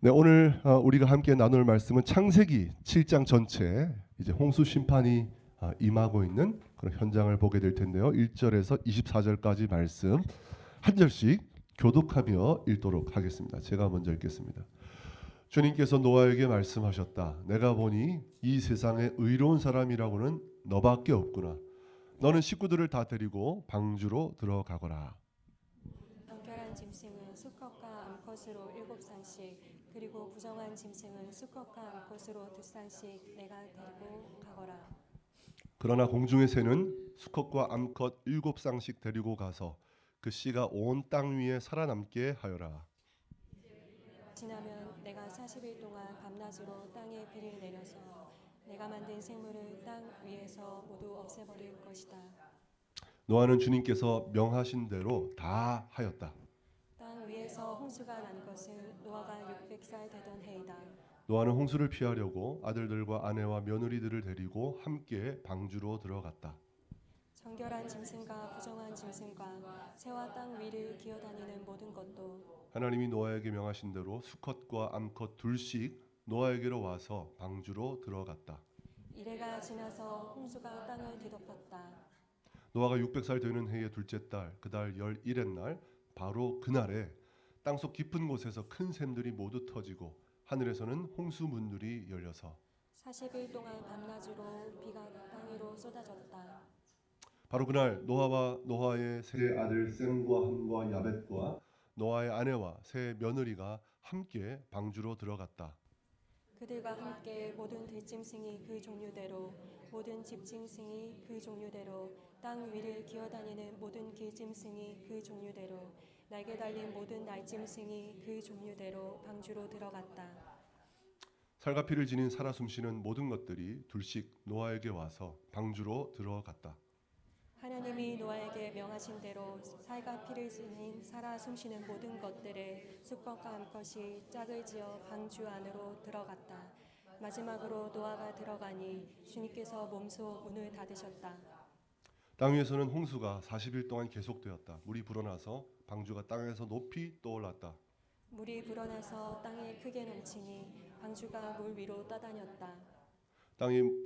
네, 오늘 우리가 함께 나눌 말씀은 창세기 7장 전체 이제 홍수 심판이 임하고 있는 그런 현장을 보게 될 텐데요. 1절에서 24절까지 말씀 한 절씩 교독하며 읽도록 하겠습니다. 제가 먼저 읽겠습니다. 주님께서 노아에게 말씀하셨다. 내가 보니 이 세상에 의로운 사람이라고는 너밖에 없구나. 너는 식구들을 다 데리고 방주로 들어가거라. 정결한 짐승은 수컷과 암컷으로 7쌍씩, 그리고 부정한 짐승은 수컷과 암컷으로 2쌍씩 내가 데리고 가거라. 그러나 공중의 새는 수컷과 암컷 7쌍씩 데리고 가서 그 씨가 온 땅 위에 살아남게 하여라. 지나면 내가 40일 동안 밤낮으로 땅에 비를 내려서 내가 만든 생물을 땅 위에서 모두 없애버릴 것이다. 노아는 주님께서 명하신 대로 다 하였다. 땅 위에서 홍수가 난 것은 노아가 600살 되던 해이다. 노아는 홍수를 피하려고 아들들과 아내와 며느리들을 데리고 함께 방주로 들어갔다. 정결한 짐승과 부정한 짐승과 새와 땅 위를 기어다니는 모든 것도 하나님이 노아에게 명하신 대로 수컷과 암컷 둘씩 노아에게로 와서 방주로 들어갔다. 이래가 지나서 홍수가 땅을 뒤덮었다. 노아가 600살 되는 해의 둘째 달 그달 11의 날 바로 그날에 땅속 깊은 곳에서 큰 샘들이 모두 터지고 하늘에서는 홍수 문들이 열려서 40일 동안 밤낮으로 비가 땅 위로 쏟아졌다. 바로 그날 노아와 노아의 세 아들 셈과 함과 야벳과 노아의 아내와 세 며느리가 함께 방주로 들어갔다. 그들과 함께 모든 들짐승이 그 종류대로, 모든 집짐승이 그 종류대로, 땅 위를 기어다니는 모든 길짐승이 그 종류대로, 날개 달린 모든 날짐승이 그 종류대로 방주로 들어갔다. 살과 피를 지닌 살아 숨쉬는 모든 것들이 둘씩 노아에게 와서 방주로 들어갔다. 하나님이 노아에게 명하신 대로 살과 피를 지닌 살아 숨쉬는 모든 것들의 수컷과 암컷이 짝을 지어 방주 안으로 들어갔다. 마지막으로 노아가 들어가니 주님께서 몸소 문을 닫으셨다. 땅 위에서는 홍수가 40일 동안 계속되었다. 물이 불어나서 방주가 땅에서 높이 떠올랐다. 물이 불어나서 땅에 크게 넘치니 방주가 물 위로 떠다녔다.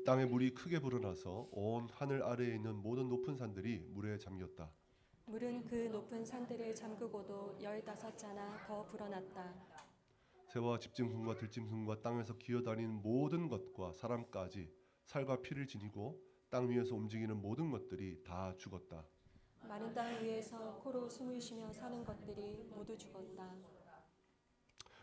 땅에 물이 크게 불어나서 온 하늘 아래에 있는 모든 높은 산들이 물에 잠겼다. 물은 그 높은 산들을 잠그고도 15자나 더 불어났다. 새와 집짐승과 들짐승과 땅에서 기어다니는 모든 것과 사람까지 살과 피를 지니고 땅 위에서 움직이는 모든 것들이 다 죽었다. 마른 땅 위에서 코로 숨을 쉬며 사는 것들이 모두 죽었다.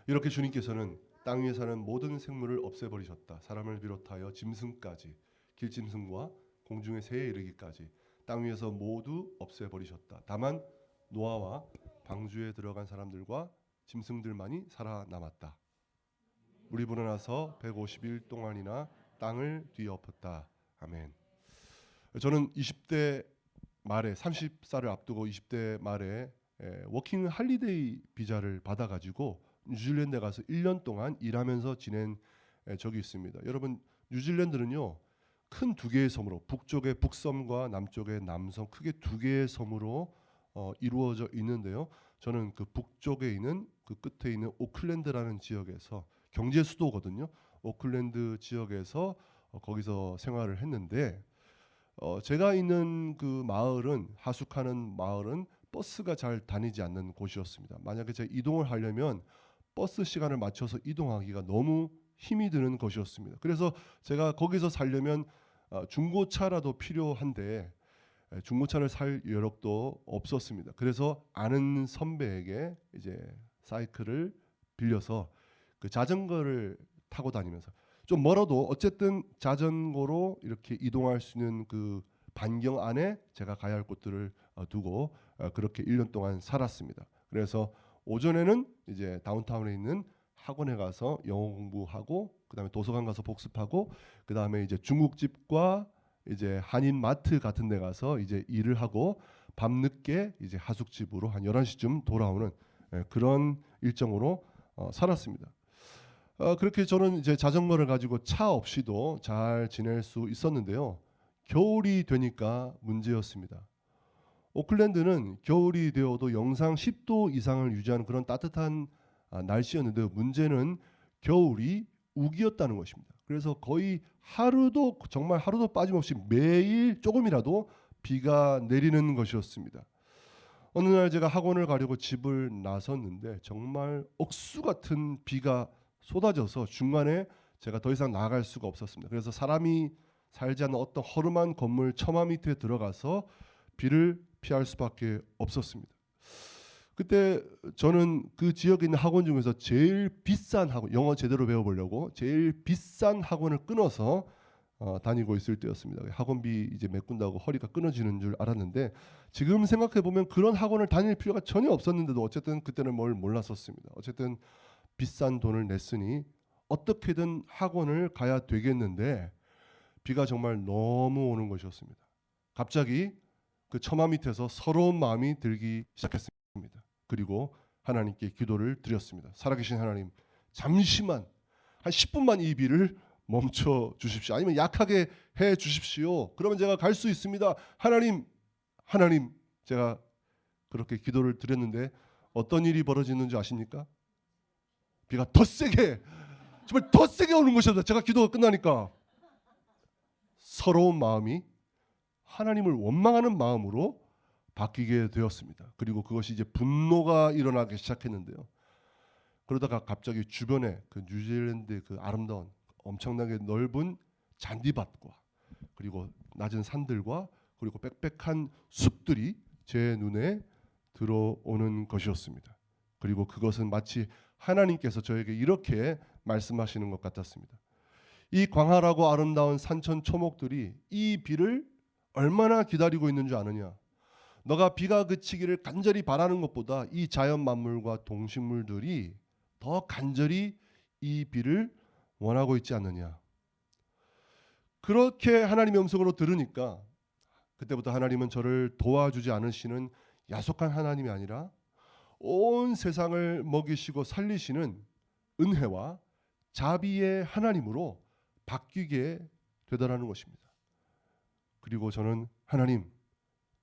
이렇게 주님께서는 땅 위에 사는 모든 생물을 없애버리셨다. 사람을 비롯하여 짐승까지, 길짐승과 공중의 새에 이르기까지 땅 위에서 모두 없애버리셨다. 다만 노아와 방주에 들어간 사람들과 짐승들만이 살아남았다. 물이 불어나서 150일 동안이나 땅을 뒤엎었다. 아멘. 저는 20대 말에 30살을 앞두고 20대 말에 워킹 할리데이 비자를 받아가지고 뉴질랜드에 가서 1년 동안 일하면서 지낸 적이 있습니다. 여러분 뉴질랜드는요 큰 두 개의 섬으로 북쪽의 북섬과 남쪽의 남섬 크게 두 개의 섬으로 이루어져 있는데요. 저는 그 북쪽에 있는 그 끝에 있는 오클랜드라는 지역에서 경제 수도거든요. 오클랜드 지역에서 거기서 생활을 했는데 제가 있는 그 마을은 하숙하는 마을은 버스가 잘 다니지 않는 곳이었습니다. 만약에 제가 이동을 하려면 버스 시간을 맞춰서 이동하기가 너무 힘이 드는 것이었습니다. 그래서 제가 거기서 살려면 중고차라도 필요한데 중고차를 살 여력도 없었습니다. 그래서 아는 선배에게 이제 사이클을 빌려서 그 자전거를 타고 다니면서 좀 멀어도 어쨌든 자전거로 이렇게 이동할 수 있는 그 반경 안에 제가 가야 할 곳들을 두고 그렇게 1년 동안 살았습니다. 그래서 오전에는 이제 다운타운에 있는 학원에 가서 영어 공부하고 그다음에 도서관 가서 복습하고 그다음에 이제 중국집과 이제 한인 마트 같은 데 가서 이제 일을 하고 밤늦게 이제 하숙집으로 한 11시쯤 돌아오는 그런 일정으로 살았습니다. 그렇게 저는 이제 자전거를 가지고 차 없이도 잘 지낼 수 있었는데요. 겨울이 되니까 문제였습니다. 오클랜드는 겨울이 되어도 영상 10도 이상을 유지하는 그런 따뜻한 날씨였는데 문제는 겨울이 우기였다는 것입니다. 그래서 거의 하루도 정말 하루도 빠짐없이 매일 조금이라도 비가 내리는 것이었습니다. 어느 날 제가 학원을 가려고 집을 나섰는데 정말 억수 같은 비가 쏟아져서 중간에 제가 더 이상 나아갈 수가 없었습니다. 그래서 사람이 살지 않는 어떤 허름한 건물 처마 밑에 들어가서 비를 피할 수밖에 없었습니다. 그때 저는 그 지역에 있는 학원 중에서 제일 비싼 학원, 영어 제대로 배워보려고 제일 비싼 학원을 끊어서 다니고 있을 때였습니다. 학원비 이제 메꾼다고 허리가 끊어지는 줄 알았는데 지금 생각해 보면 그런 학원을 다닐 필요가 전혀 없었는데도 어쨌든 그때는 뭘 몰랐었습니다. 어쨌든 비싼 돈을 냈으니 어떻게든 학원을 가야 되겠는데 비가 정말 너무 오는 것이었습니다. 갑자기 그 처마 밑에서 서러운 마음이 들기 시작했습니다. 그리고 하나님께 기도를 드렸습니다. 살아계신 하나님, 잠시만 한 10분만 이 비를 멈춰 주십시오. 아니면 약하게 해 주십시오. 그러면 제가 갈 수 있습니다. 하나님, 제가 그렇게 기도를 드렸는데 어떤 일이 벌어지는 줄 아십니까? 비가 더 세게, 정말 더 세게 오는 것이었다. 제가 기도가 끝나니까 서러운 마음이 하나님을 원망하는 마음으로 바뀌게 되었습니다. 그리고 그것이 이제 분노가 일어나기 시작했는데요. 그러다가 갑자기 주변에 그 뉴질랜드의 그 아름다운 엄청나게 넓은 잔디밭과 그리고 낮은 산들과 그리고 빽빽한 숲들이 제 눈에 들어오는 것이었습니다. 그리고 그것은 마치 하나님께서 저에게 이렇게 말씀하시는 것 같았습니다. 이 광활하고 아름다운 산천 초목들이 이 비를 얼마나 기다리고 있는 줄 아느냐? 너가 비가 그치기를 간절히 바라는 것보다 이 자연 만물과 동식물들이 더 간절히 이 비를 원하고 있지 않느냐? 그렇게 하나님의 음성으로 들으니까 그때부터 하나님은 저를 도와주지 않으시는 야속한 하나님이 아니라 온 세상을 먹이시고 살리시는 은혜와 자비의 하나님으로 바뀌게 되더라는 것입니다. 그리고 저는 하나님,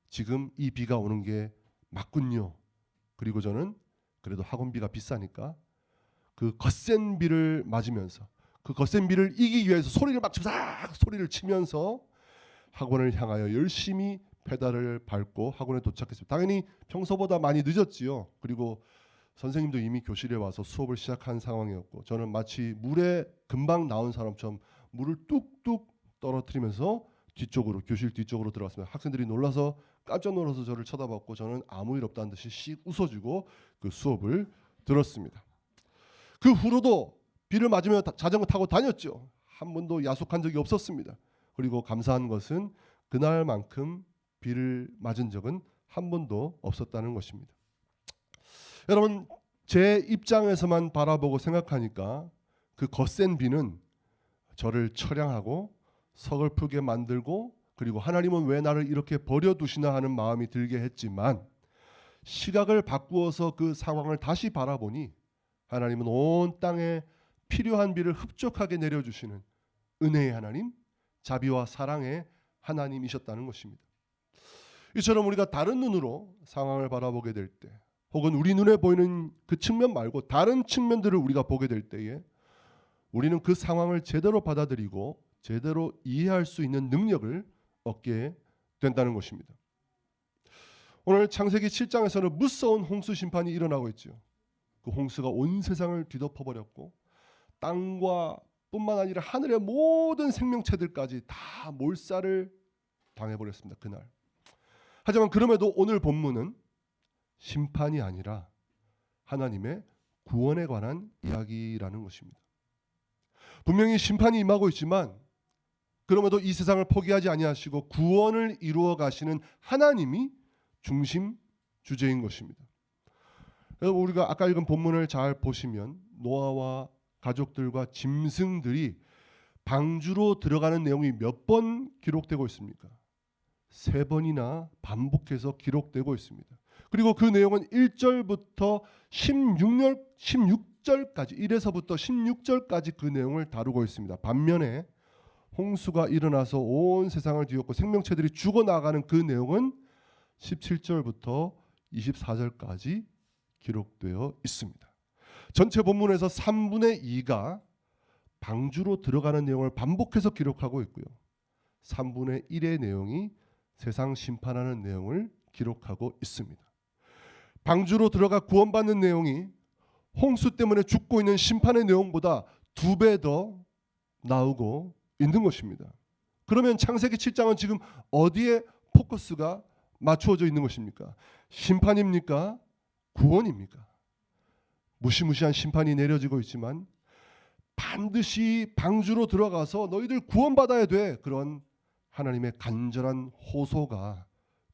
지금 이 비가 오는 게 맞군요. 그리고 저는 그래도 학원비가 비싸니까 그 거센 비를 맞으면서 그 거센 비를 이기기 위해서 소리를 막 치면서 소리를 치면서 학원을 향하여 열심히 페달을 밟고 학원에 도착했습니다. 당연히 평소보다 많이 늦었지요. 그리고 선생님도 이미 교실에 와서 수업을 시작한 상황이었고 저는 마치 물에 금방 나온 사람처럼 물을 뚝뚝 떨어뜨리면서 뒤쪽으로 교실 뒤쪽으로 들어갔습니다. 학생들이 놀라서 깜짝 놀라서 저를 쳐다봤고 저는 아무 일 없다는 듯이 씩 웃어주고 그 수업을 들었습니다. 그 후로도 비를 맞으며 자전거 타고 다녔죠. 한 번도 야속한 적이 없었습니다. 그리고 감사한 것은 그날만큼 비를 맞은 적은 한 번도 없었다는 것입니다. 여러분, 제 입장에서만 바라보고 생각하니까 그 거센 비는 저를 처량하고 서글프게 만들고 그리고 하나님은 왜 나를 이렇게 버려두시나 하는 마음이 들게 했지만 시각을 바꾸어서 그 상황을 다시 바라보니 하나님은 온 땅에 필요한 비를 흡족하게 내려주시는 은혜의 하나님, 자비와 사랑의 하나님이셨다는 것입니다. 이처럼 우리가 다른 눈으로 상황을 바라보게 될 때 혹은 우리 눈에 보이는 그 측면 말고 다른 측면들을 우리가 보게 될 때에 우리는 그 상황을 제대로 받아들이고 제대로 이해할 수 있는 능력을 얻게 된다는 것입니다. 오늘 창세기 7장에서는 무서운 홍수 심판이 일어나고 있죠. 그 홍수가 온 세상을 뒤덮어버렸고 땅과 뿐만 아니라 하늘의 모든 생명체들까지 다 몰살을 당해버렸습니다. 그날. 하지만 그럼에도 오늘 본문은 심판이 아니라 하나님의 구원에 관한 이야기라는 것입니다. 분명히 심판이 임하고 있지만 그럼에도 이 세상을 포기하지 아니하시고 구원을 이루어 가시는 하나님이 중심 주제인 것입니다. 그래서 우리가 아까 읽은 본문을 잘 보시면 노아와 가족들과 짐승들이 방주로 들어가는 내용이 몇 번 기록되고 있습니까? 3번이나 반복해서 기록되고 있습니다. 그리고 그 내용은 1절부터 16절까지 1에서부터 16절까지 그 내용을 다루고 있습니다. 반면에 홍수가 일어나서 온 세상을 뒤엎고 생명체들이 죽어나가는 그 내용은 17절부터 24절까지 기록되어 있습니다. 전체 본문에서 3분의 2가 방주로 들어가는 내용을 반복해서 기록하고 있고요. 3분의 1의 내용이 세상 심판하는 내용을 기록하고 있습니다. 방주로 들어가 구원받는 내용이 홍수 때문에 죽고 있는 심판의 내용보다 2배 더 나오고 있는 것입니다. 그러면 창세기 7장은 지금 어디에 포커스가 맞추어져 있는 것입니까? 심판입니까? 구원입니까? 무시무시한 심판이 내려지고 있지만 반드시 방주로 들어가서 너희들 구원받아야 돼. 그런 하나님의 간절한 호소가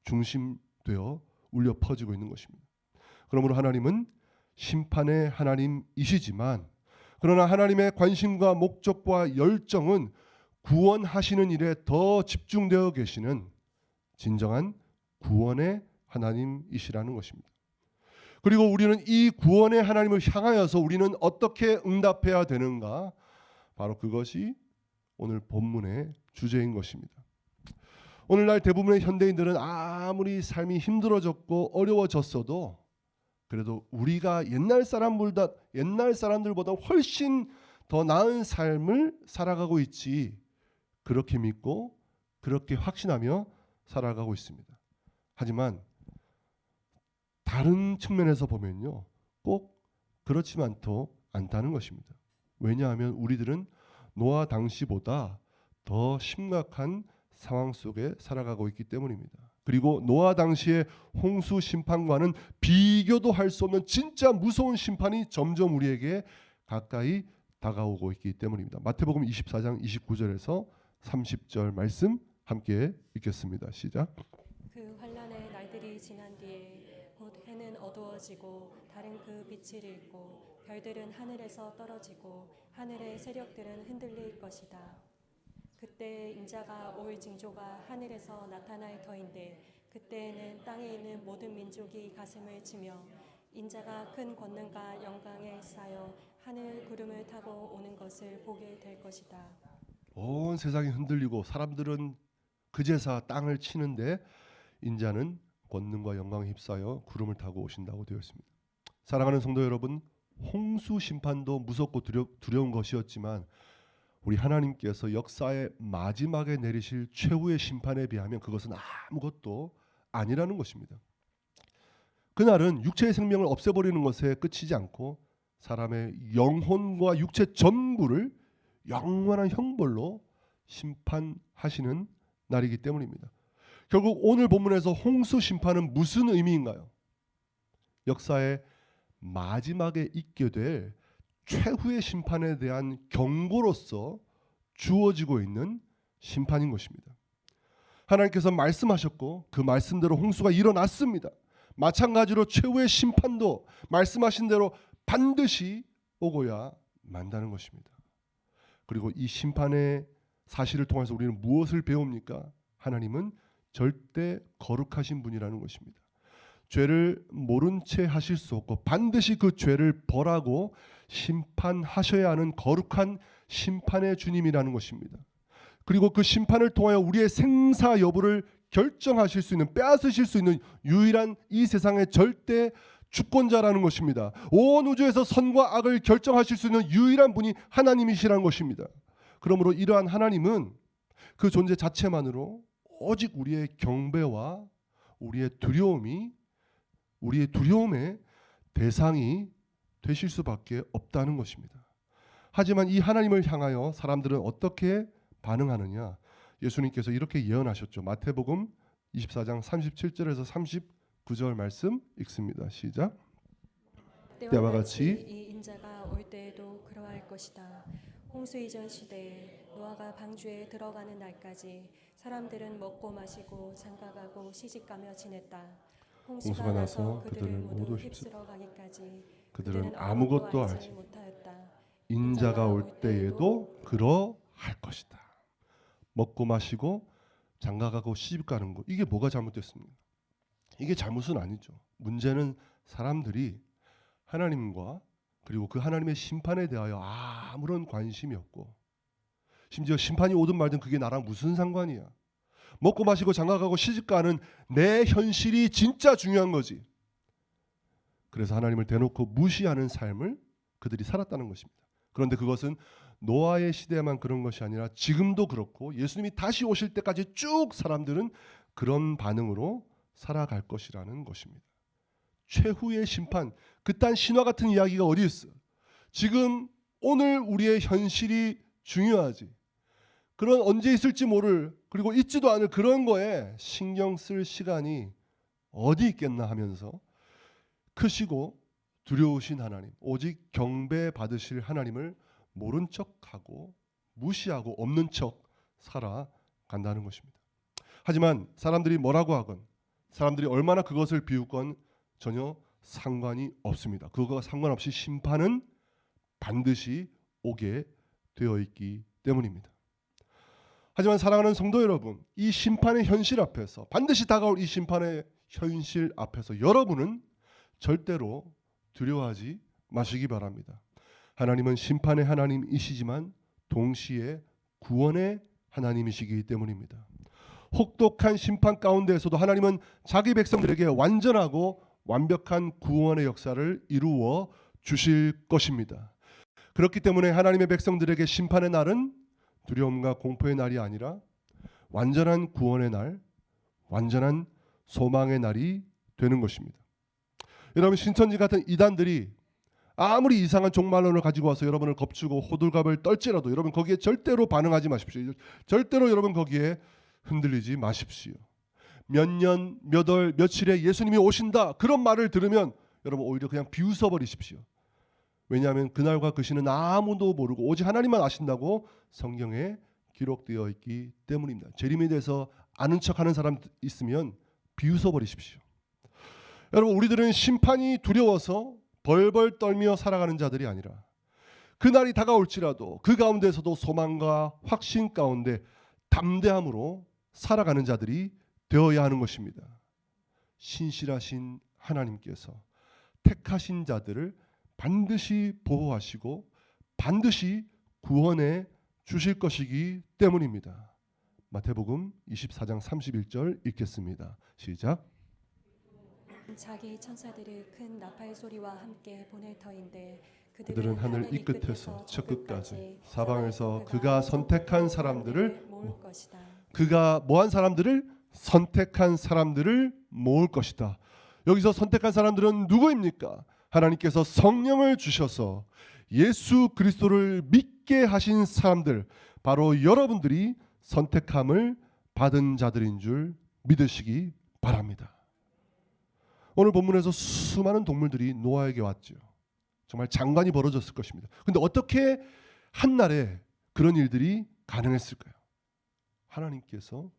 중심되어 울려 퍼지고 있는 것입니다. 그러므로 하나님은 심판의 하나님이시지만 그러나 하나님의 관심과 목적과 열정은 구원하시는 일에 더 집중되어 계시는 진정한 구원의 하나님이시라는 것입니다. 그리고 우리는 이 구원의 하나님을 향하여서 우리는 어떻게 응답해야 되는가? 바로 그것이 오늘 본문의 주제인 것입니다. 오늘날 대부분의 현대인들은 아무리 삶이 힘들어졌고 어려워졌어도 그래도 우리가 옛날 사람들보다 훨씬 더 나은 삶을 살아가고 있지, 그렇게 믿고 그렇게 확신하며 살아가고 있습니다. 하지만 다른 측면에서 보면요, 꼭 그렇지만도 않다는 것입니다. 왜냐하면 우리들은 노아 당시보다 더 심각한 상황 속에 살아가고 있기 때문입니다. 그리고 노아 당시의 홍수 심판과는 비교도 할 수 없는 진짜 무서운 심판이 점점 우리에게 가까이 다가오고 있기 때문입니다. 마태복음 24장 29절에서 30절 말씀 함께 읽겠습니다. 시작. 그 환난의 날들이 지난 뒤에 곧 해는 어두워지고 달은 그 빛을 잃고 별들은 하늘에서 떨어지고 하늘의 세력들은 흔들릴 것이다. 그때 인자가 올 징조가 하늘에서 나타날 터인데 그때에는 땅에 있는 모든 민족이 가슴을 치며 인자가 큰 권능과 영광에 쌓여 하늘 구름을 타고 오는 것을 보게 될 것이다. 온 세상이 흔들리고 사람들은 그제서 땅을 치는데 인자는 권능과 영광에 휩싸여 구름을 타고 오신다고 되어 있습니다. 사랑하는 성도 여러분, 홍수 심판도 무섭고 두려운 것이었지만 우리 하나님께서 역사의 마지막에 내리실 최후의 심판에 비하면 그것은 아무것도 아니라는 것입니다. 그날은 육체의 생명을 없애버리는 것에 그치지 않고 사람의 영혼과 육체 전부를 영원한 형벌로 심판하시는 날이기 때문입니다. 결국 오늘 본문에서 홍수 심판은 무슨 의미인가요? 역사의 마지막에 있게 될 최후의 심판에 대한 경고로서 주어지고 있는 심판인 것입니다. 하나님께서 말씀하셨고 그 말씀대로 홍수가 일어났습니다. 마찬가지로 최후의 심판도 말씀하신 대로 반드시 오고야 만다는 것입니다. 그리고 이 심판의 사실을 통해서 우리는 무엇을 배웁니까? 하나님은 절대 거룩하신 분이라는 것입니다. 죄를 모른 채 하실 수 없고 반드시 그 죄를 벌하고 심판하셔야 하는 거룩한 심판의 주님이라는 것입니다. 그리고 그 심판을 통하여 우리의 생사 여부를 결정하실 수 있는, 빼앗으실 수 있는 유일한 이 세상의 절대 주권자라는 것입니다. 온 우주에서 선과 악을 결정하실 수 있는 유일한 분이 하나님이시라는 것입니다. 그러므로 이러한 하나님은 그 존재 자체만으로 오직 우리의 경배와 우리의 두려움의 대상이 되실 수밖에 없다는 것입니다. 하지만 이 하나님을 향하여 사람들은 어떻게 반응하느냐? 예수님께서 이렇게 예언하셨죠. 마태복음 24장 37절에서 39절 말씀 읽습니다. 시작. 때와 같이 이 인자가 올 때에도 그러할 것이다. 홍수 이전 시대에 노아가 방주에 들어가는 날까지 사람들은 먹고 마시고 장가가고 시집가며 지냈다. 홍수가 나서 그들을 모두 휩쓸어 가기까지 그들은 아무것도 알지 못하였다. 인자가 올 때에도 그러할 것이다. 먹고 마시고 장가가고 시집가는 것, 이게 뭐가 잘못됐습니까? 이게 잘못은 아니죠. 문제는 사람들이 하나님과 그리고 그 하나님의 심판에 대하여 아무런 관심이 없고, 심지어 심판이 오든 말든 그게 나랑 무슨 상관이야. 먹고 마시고 장가가고 시집가는 내 현실이 진짜 중요한 거지. 그래서 하나님을 대놓고 무시하는 삶을 그들이 살았다는 것입니다. 그런데 그것은 노아의 시대에만 그런 것이 아니라 지금도 그렇고 예수님이 다시 오실 때까지 쭉 사람들은 그런 반응으로 살아갈 것이라는 것입니다. 최후의 심판, 그딴 신화 같은 이야기가 어디 있어? 지금 오늘 우리의 현실이 중요하지. 그런 언제 있을지 모를, 그리고 있지도 않을 그런 거에 신경 쓸 시간이 어디 있겠나 하면서 크시고 두려우신 하나님, 오직 경배 받으실 하나님을 모른 척하고 무시하고 없는 척 살아간다는 것입니다. 하지만 사람들이 뭐라고 하건, 사람들이 얼마나 그것을 비웃건 전혀 상관이 없습니다. 그거와 상관없이 심판은 반드시 오게 되어 있기 때문입니다. 하지만 사랑하는 성도 여러분, 이 심판의 현실 앞에서, 반드시 다가올 이 심판의 현실 앞에서 여러분은 절대로 두려워하지 마시기 바랍니다. 하나님은 심판의 하나님이시지만 동시에 구원의 하나님이시기 때문입니다. 혹독한 심판 가운데에서도 하나님은 자기 백성들에게 완전하고 완벽한 구원의 역사를 이루어 주실 것입니다. 그렇기 때문에 하나님의 백성들에게 심판의 날은 두려움과 공포의 날이 아니라 완전한 구원의 날, 완전한 소망의 날이 되는 것입니다. 여러분, 신천지 같은 이단들이 아무리 이상한 종말론을 가지고 와서 여러분을 겁주고 호들갑을 떨지라도 여러분 거기에 절대로 반응하지 마십시오. 절대로 여러분 거기에 흔들리지 마십시오. 몇 년, 몇 월, 며칠에 예수님이 오신다, 그런 말을 들으면 여러분 오히려 그냥 비웃어 버리십시오. 왜냐하면 그날과 그 시는 아무도 모르고 오직 하나님만 아신다고 성경에 기록되어 있기 때문입니다. 재림에 대해서 아는 척하는 사람 있으면 비웃어 버리십시오. 여러분, 우리들은 심판이 두려워서 벌벌 떨며 살아가는 자들이 아니라 그날이 다가올지라도 그 가운데서도 소망과 확신 가운데 담대함으로 살아가는 자들이 되어야 하는 것입니다. 신실하신 하나님께서 택하신 자들을 반드시 보호하시고 반드시 구원해 주실 것이기 때문입니다. 마태복음 24장 31절 읽겠습니다. 시작. 자기 천사들을 큰 나팔 소리와 함께 보낼 터인데 그들은 하늘 이 끝에서 저 끝까지 사방에서 그가 선택한 사람들을 모을 것이다. 그가 뭐한 사람들을 선택한 사람들을 모을 것이다. 여기서 선택한 사람들은 누구입니까? 하나님께서 성령을 주셔서 예수 그리스도를 믿게 하신 사람들, 바로 여러분들이 선택함을 받은 자들인 줄 믿으시기 바랍니다. 오늘 본문에서 수많은 동물들이 노아에게 왔죠. 정말 장관이 벌어졌을 것입니다. 그런데 어떻게 한날에 그런 일들이 가능했을까요? 하나님께서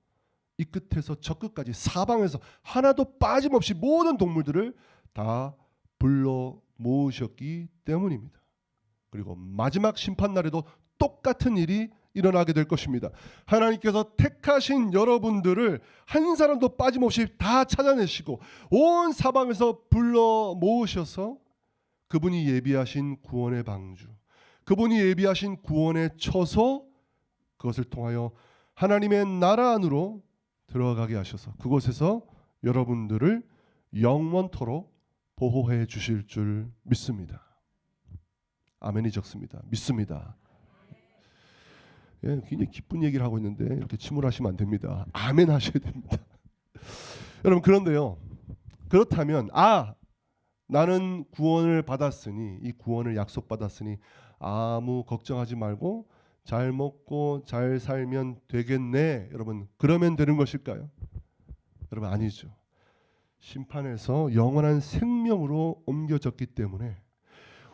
이 끝에서 저 끝까지 사방에서 하나도 빠짐없이 모든 동물들을 다 불러 모으셨기 때문입니다. 그리고 마지막 심판날에도 똑같은 일이 일어나게 될 것입니다. 하나님께서 택하신 여러분들을 한 사람도 빠짐없이 다 찾아내시고 온 사방에서 불러 모으셔서 그분이 예비하신 구원의 방주, 그분이 예비하신 구원의 처소, 그것을 통하여 하나님의 나라 안으로 들어가게 하셔서 그곳에서 여러분들을 영원토록 보호해 주실 줄 믿습니다. 아멘이 적습니다. 믿습니다. 예, 굉장히 기쁜 얘기를 하고 있는데 이렇게 침울하시면 안 됩니다. 아멘 하셔야 됩니다. 여러분, 그런데요, 그렇다면 나는 구원을 받았으니, 이 구원을 약속받았으니 아무 걱정하지 말고 잘 먹고 잘 살면 되겠네, 여러분, 그러면 되는 것일까요? 여러분, 아니죠. 심판에서 영원한 생명으로 옮겨졌기 때문에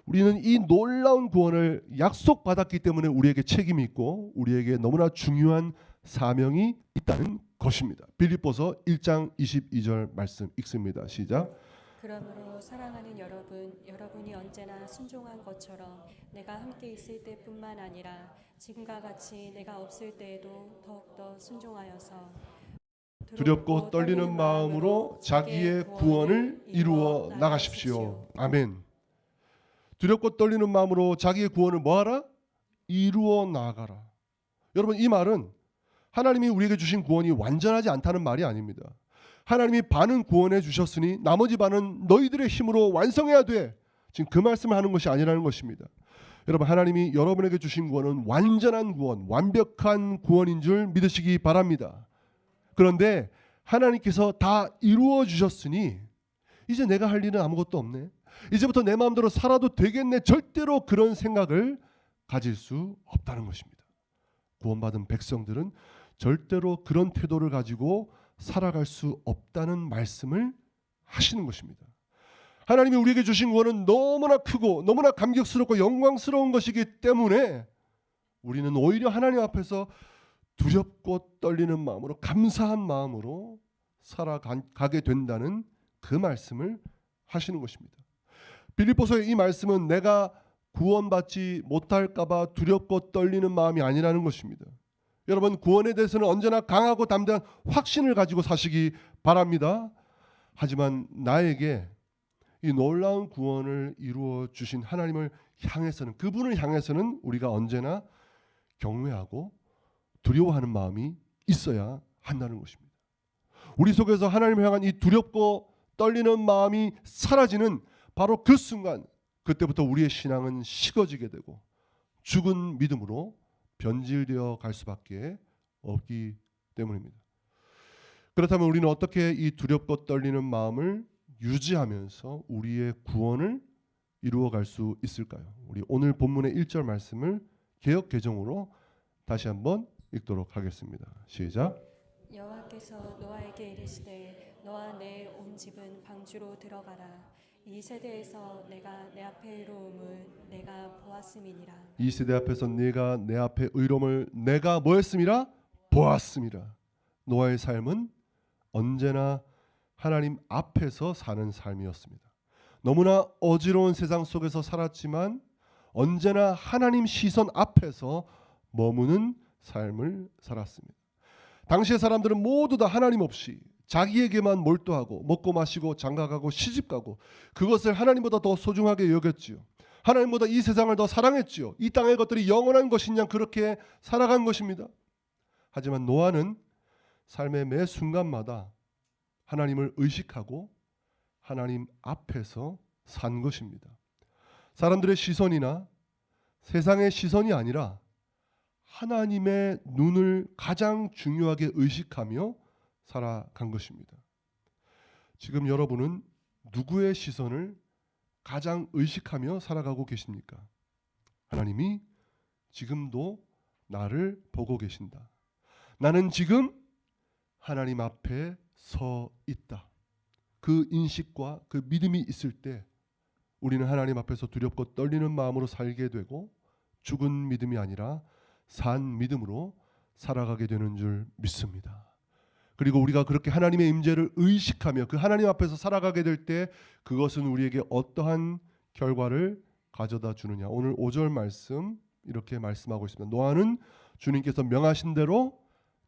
우리는 이 놀라운 구원을 약속받았기 때문에 우리에게 책임이 있고 우리에게 너무나 중요한 사명이 있다는 것입니다. 빌립보서 1장 22절 말씀 읽습니다. 시작. 그러므로 사랑하는 여러분이 언제나 순종한 것처럼 내가 함께 있을 때뿐만 아니라 지금과 같이 내가 없을 때에도 더욱더 순종하여서 두렵고 떨리는 마음으로 자기의 구원을 이루어 나가십시오. 아멘. 두렵고 떨리는 마음으로 자기의 구원을 뭐하라? 이루어 나가라. 여러분, 이 말은 하나님이 우리에게 주신 구원이 완전하지 않다는 말이 아닙니다. 하나님이 반은 구원해 주셨으니 나머지 반은 너희들의 힘으로 완성해야 돼. 지금 그 말씀을 하는 것이 아니라는 것입니다. 여러분, 하나님이 여러분에게 주신 구원은 완전한 구원, 완벽한 구원인 줄 믿으시기 바랍니다. 그런데 하나님께서 다 이루어 주셨으니 이제 내가 할 일은 아무것도 없네, 이제부터 내 마음대로 살아도 되겠네, 절대로 그런 생각을 가질 수 없다는 것입니다. 구원받은 백성들은 절대로 그런 태도를 가지고 살아갈 수 없다는 말씀을 하시는 것입니다. 하나님이 우리에게 주신 구원은 너무나 크고 너무나 감격스럽고 영광스러운 것이기 때문에 우리는 오히려 하나님 앞에서 두렵고 떨리는 마음으로, 감사한 마음으로 살아가게 된다는 그 말씀을 하시는 것입니다. 빌립보서의 이 말씀은 내가 구원받지 못할까 봐 두렵고 떨리는 마음이 아니라는 것입니다. 여러분, 구원에 대해서는 언제나 강하고 담대한 확신을 가지고 사시기 바랍니다. 하지만 나에게 이 놀라운 구원을 이루어 주신 하나님을 향해서는, 그분을 향해서는 우리가 언제나 경외하고 두려워하는 마음이 있어야 한다는 것입니다. 우리 속에서 하나님을 향한 이 두렵고 떨리는 마음이 사라지는 바로 그 순간, 그때부터 우리의 신앙은 식어지게 되고 죽은 믿음으로 변질되어 갈 수밖에 없기 때문입니다. 그렇다면 우리는 어떻게 이 두렵고 떨리는 마음을 유지하면서 우리의 구원을 이루어갈 수 있을까요? 우리 오늘 본문의 1절 말씀을 개역 개정으로 다시 한번 읽도록 하겠습니다. 시작. 여호와께서 노아에게 이르시되 너와 내 온 집은 방주로 들어가라. 이 세대에서 내가 내 앞에 이루음을 내가 보았음이니라. 이 세대 앞에서 네가 내 앞에 의로움을 내가 뭐했음이라? 보았음이라. 노아의 삶은 언제나 하나님 앞에서 사는 삶이었습니다. 너무나 어지러운 세상 속에서 살았지만 언제나 하나님 시선 앞에서 머무는 삶을 살았습니다. 당시의 사람들은 모두 다 하나님 없이 자기에게만 몰두하고 먹고 마시고 장가가고 시집가고 그것을 하나님보다 더 소중하게 여겼지요. 하나님보다 이 세상을 더 사랑했지요. 이 땅의 것들이 영원한 것이냐 그렇게 살아간 것입니다. 하지만 노아는 삶의 매 순간마다 하나님을 의식하고 하나님 앞에서 산 것입니다. 사람들의 시선이나 세상의 시선이 아니라 하나님의 눈을 가장 중요하게 의식하며 살아간 것입니다. 지금 여러분은 누구의 시선을 가장 의식하며 살아가고 계십니까? 하나님이 지금도 나를 보고 계신다. 나는 지금 하나님 앞에 서 있다. 그 인식과 그 믿음이 있을 때 우리는 하나님 앞에서 두렵고 떨리는 마음으로 살게 되고 죽은 믿음이 아니라 산 믿음으로 살아가게 되는 줄 믿습니다. 그리고 우리가 그렇게 하나님의 임재를 의식하며 그 하나님 앞에서 살아가게 될 때 그것은 우리에게 어떠한 결과를 가져다 주느냐. 오늘 5절 말씀 이렇게 말씀하고 있습니다. 노아는 주님께서 명하신 대로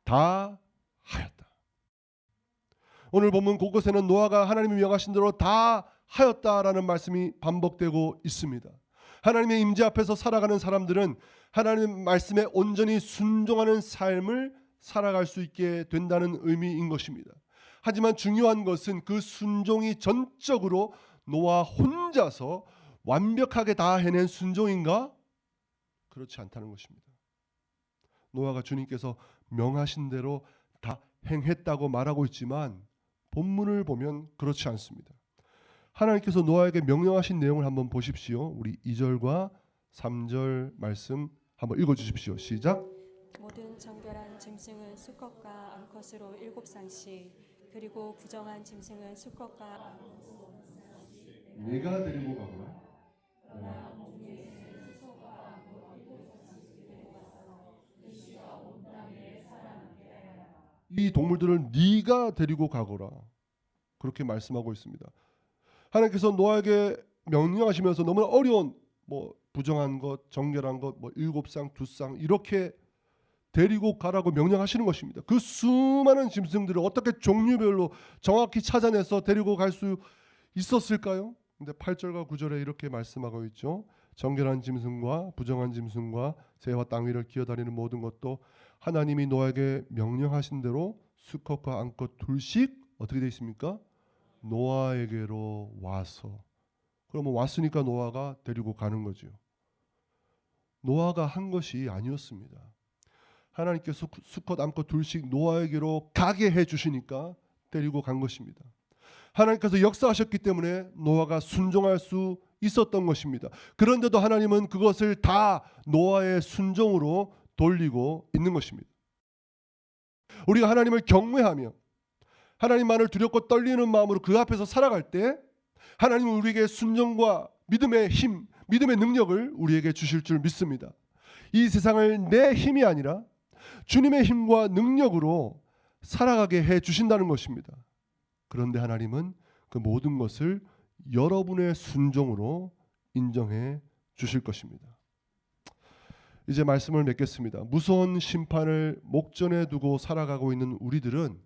다 하였다. 오늘 본문 곳곳에는 노아가 하나님이 명하신 대로 다 하였다라는 말씀이 반복되고 있습니다. 하나님의 임재 앞에서 살아가는 사람들은 하나님 말씀에 온전히 순종하는 삶을 살아갈 수 있게 된다는 의미인 것입니다. 하지만 중요한 것은 그 순종이 전적으로 노아 혼자서 완벽하게 다 해낸 순종인가? 그렇지 않다는 것입니다. 노아가 주님께서 명하신 대로 다 행했다고 말하고 있지만 본문을 보면 그렇지 않습니다. 하나님께서 노아에게 명령하신 내용을 한번 보십시오. 우리 2절과 3절 말씀 한번 읽어주십시오. 시작. 모든 정결한 짐승은 수컷과 암컷으로 7쌍씩, 그리고 부정한 짐승은 수컷과 내가 데리고 가거라. 이 동물들을 네가 데리고 가거라. 그렇게 말씀하고 있습니다. 하나님께서 노아에게 명령하시면서 너무나 어려운 부정한 것, 정결한 것, 7쌍, 2쌍 이렇게 데리고 가라고 명령하시는 것입니다. 그 수많은 짐승들을 어떻게 종류별로 정확히 찾아내서 데리고 갈 수 있었을까요? 근데 8절과 9절에 이렇게 말씀하고 있죠. 정결한 짐승과 부정한 짐승과 새와 땅 위를 기어다니는 모든 것도 하나님이 노아에게 명령하신 대로 수컷과 암컷 둘씩 어떻게 되어 있습니까? 노아에게로 와서 그러면 왔으니까 노아가 데리고 가는 거죠. 노아가 한 것이 아니었습니다. 하나님께서 수컷 암컷 둘씩 노아에게로 가게 해주시니까 데리고 간 것입니다. 하나님께서 역사하셨기 때문에 노아가 순종할 수 있었던 것입니다. 그런데도 하나님은 그것을 다 노아의 순종으로 돌리고 있는 것입니다. 우리가 하나님을 경외하며 하나님만을 두렵고 떨리는 마음으로 그 앞에서 살아갈 때 하나님은 우리에게 순종과 믿음의 힘, 믿음의 능력을 우리에게 주실 줄 믿습니다. 이 세상을 내 힘이 아니라 주님의 힘과 능력으로 살아가게 해 주신다는 것입니다. 그런데 하나님은 그 모든 것을 여러분의 순종으로 인정해 주실 것입니다. 이제 말씀을 맺겠습니다. 무서운 심판을 목전에 두고 살아가고 있는 우리들은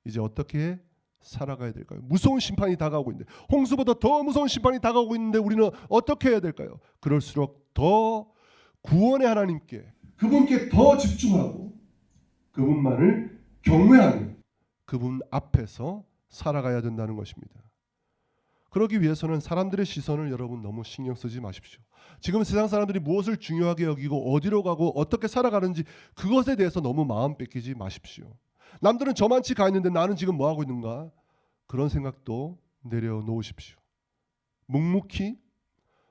이제 어떻게 살아가야 될까요? 무서운 심판이 다가오고 있는데, 홍수보다 더 무서운 심판이 다가오고 있는데 우리는 어떻게 해야 될까요? 그럴수록 더 구원의 하나님께, 그분께 더 집중하고 그분만을 경외하며 그분 앞에서 살아가야 된다는 것입니다. 그러기 위해서는 사람들의 시선을 여러분 너무 신경 쓰지 마십시오. 지금 세상 사람들이 무엇을 중요하게 여기고 어디로 가고 어떻게 살아가는지 그것에 대해서 너무 마음 뺏기지 마십시오. 남들은 저만치 가 있는데 나는 지금 뭐 하고 있는가? 그런 생각도 내려놓으십시오. 묵묵히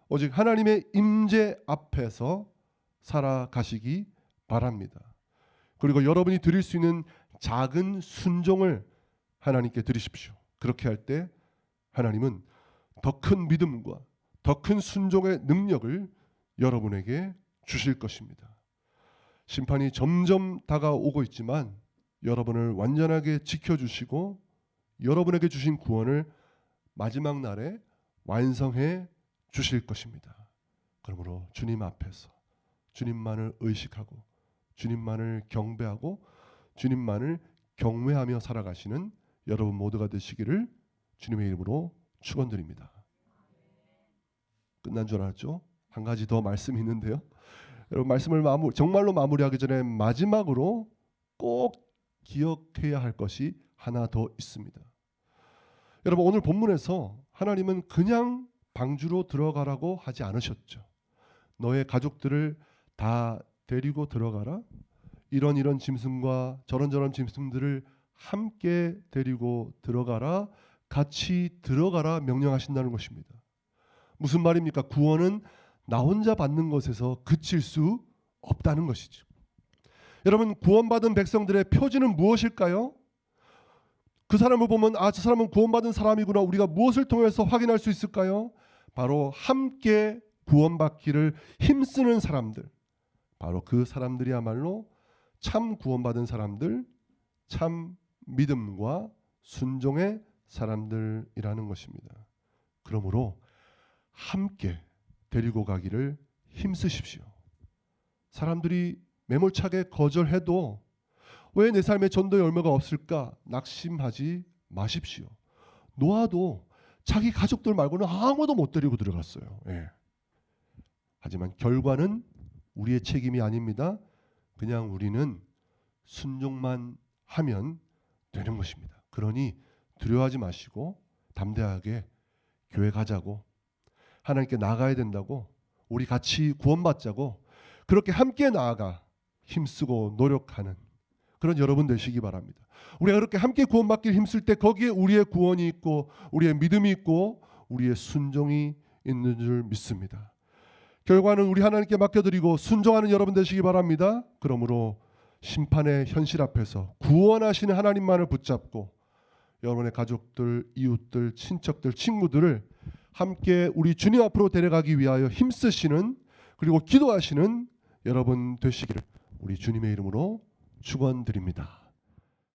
오직 하나님의 임재 앞에서 살아가시기 바랍니다. 그리고 여러분이 드릴 수 있는 작은 순종을 하나님께 드리십시오. 그렇게 할 때 하나님은 더 큰 믿음과 더 큰 순종의 능력을 여러분에게 주실 것입니다. 심판이 점점 다가오고 있지만 여러분을 완전하게 지켜주시고 여러분에게 주신 구원을 마지막 날에 완성해 주실 것입니다. 그러므로 주님 앞에서 주님만을 의식하고 주님만을 경배하고 주님만을 경외하며 살아가시는 여러분 모두가 되시기를 주님의 이름으로 축원드립니다. 끝난 줄 알았죠? 한 가지 더 말씀이 있는데요. 여러분 말씀을 정말로 마무리하기 전에 마지막으로 꼭 기억해야 할 것이 하나 더 있습니다. 여러분 오늘 본문에서 하나님은 그냥 방주로 들어가라고 하지 않으셨죠. 너의 가족들을 다 데리고 들어가라. 이런 짐승과 저런 짐승들을 함께 데리고 들어가라. 같이 들어가라 명령하신다는 것입니다. 무슨 말입니까? 구원은 나 혼자 받는 것에서 그칠 수 없다는 것이죠. 여러분 구원받은 백성들의 표지는 무엇일까요? 그 사람을 보면 저 사람은 구원받은 사람이구나 우리가 무엇을 통해서 확인할 수 있을까요? 바로 함께 구원받기를 힘쓰는 사람들, 바로 그 사람들이야말로 참 구원받은 사람들, 참 믿음과 순종의 사람들이라는 것입니다. 그러므로 함께 데리고 가기를 힘쓰십시오. 사람들이 매몰차게 거절해도 왜 내 삶에 전도의 열매가 없을까 낙심하지 마십시오. 노아도 자기 가족들 말고는 아무도 못 데리고 들어갔어요. 하지만 결과는 우리의 책임이 아닙니다. 그냥 우리는 순종만 하면 되는 것입니다. 그러니 두려워하지 마시고 담대하게 교회 가자고, 하나님께 나가야 된다고, 우리 같이 구원받자고, 그렇게 함께 나아가 힘쓰고 노력하는 그런 여러분 되시기 바랍니다. 우리가 그렇게 함께 구원받기를 힘쓸 때 거기에 우리의 구원이 있고 우리의 믿음이 있고 우리의 순종이 있는 줄 믿습니다. 결과는 우리 하나님께 맡겨드리고 순종하는 여러분 되시기 바랍니다. 그러므로 심판의 현실 앞에서 구원하시는 하나님만을 붙잡고 여러분의 가족들, 이웃들, 친척들, 친구들을 함께 우리 주님 앞으로 데려가기 위하여 힘쓰시는, 그리고 기도하시는 여러분 되시기를 우리 주님의 이름으로 축원드립니다.